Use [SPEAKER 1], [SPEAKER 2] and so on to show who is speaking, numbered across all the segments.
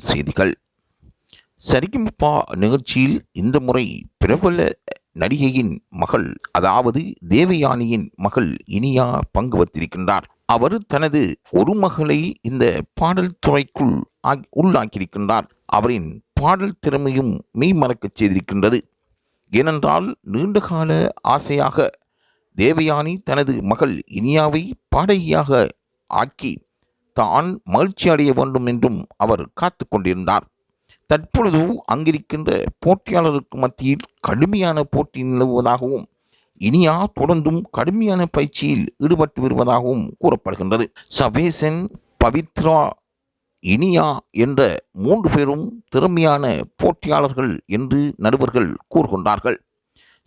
[SPEAKER 1] செய்திகள். சரிகமபா நிகழ்ச்சியில் இந்த முறை பிரபல நடிகையின் மகள், அதாவது தேவயானியின் மகள் இனியா பங்கு வந்திருக்கின்றார். அவர் தனது ஒரு மகளை இந்த பாடல் துறைக்குள் உள்ளாக்கியிருக்கின்றார். அவரின் பாடல் திறமையும் மெய்மறக்கச் செய்திருக்கின்றது. ஏனென்றால் நீண்டகால ஆசையாக தேவயானி தனது மகள் இனியாவை பாடகியாக ஆக்கி தான் மகிழ்ச்சி அடைய வேண்டும் என்றும் அவர் காத்து கொண்டிருந்தார். தற்பொழுது அங்கிருக்கின்ற போட்டியாளருக்கு மத்தியில் கடுமையான போட்டி நிலவுவதாகவும் இனியா தொடர்ந்தும் கடுமையான பயிற்சியில் ஈடுபட்டு வருவதாகவும் கூறப்படுகின்றது. சவேசன், பவித்ரா, இனியா என்ற 3 பேரும் திறமையான போட்டியாளர்கள் என்று நடுவர்கள் கூறுகின்றார்கள்.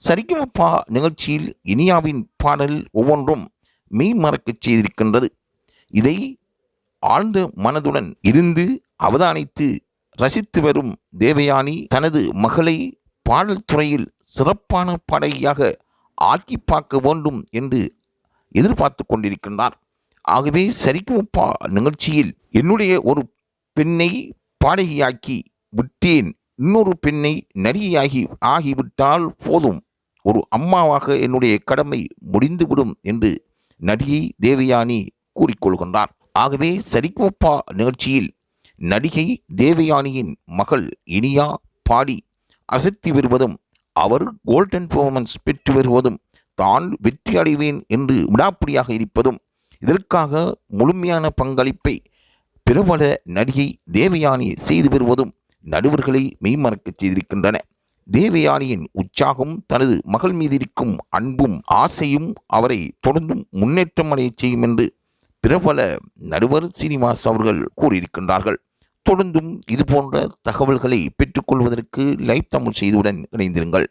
[SPEAKER 1] சரிகமபா நிகழ்ச்சியில் இனியாவின் பாடல் ஒவ்வொன்றும் மெய்மறக்கச் செய்திருக்கின்றது. இதை ஆழ்ந்த மனதுடன் இருந்து அவதானித்து ரசித்து வரும் தேவயானி தனது மகளை பாடல் துறையில் சிறப்பான பாடகியாக ஆக்கி பார்க்க வேண்டும் என்று எதிர்பார்த்து கொண்டிருக்கின்றார். ஆகவே சரிகமபா நிகழ்ச்சியில் என்னுடைய ஒரு பெண்ணை பாடகியாக்கி விட்டேன், இன்னொரு பெண்ணை நடிகையாகி ஆகிவிட்டால் போதும், ஒரு அம்மாவாக என்னுடைய கடமை முடிந்துவிடும் என்று நடிகை தேவயானி கூறிக்கொள்கின்றார். ஆகவே சரிகமபா நிகழ்ச்சியில் நடிகை தேவயானியின் மகள் இனியா பாடி அசத்தி வருவதும், அவர் கோல்டன் பெர்ஃபார்மன்ஸ் பெற்று வருவதும், தான் வெற்றி அடைவேன் என்று விடாப்பிடியாக இருப்பதும், இதற்காக முழுமையான பங்களிப்பை பிரபல நடிகை தேவயானி செய்து வருவதும் நடுவர்களை மெய்மறக்கச் செய்திருக்கின்றன. தேவயானியின் உற்சாகம், தனது மகள் மீது இருக்கும் அன்பும் ஆசையும் அவரை தொடர்ந்தும் முன்னேற்றம் அடைய செய்யும் என்று பிரபல நடுவர் சீனிவாஸ் அவர்கள் கூறியிருக்கின்றார்கள். தொடர்ந்தும் இதுபோன்ற தகவல்களை பெற்றுக்கொள்வதற்கு லைவ் தமிழ் செய்தியுடன் இணைந்திருங்கள்.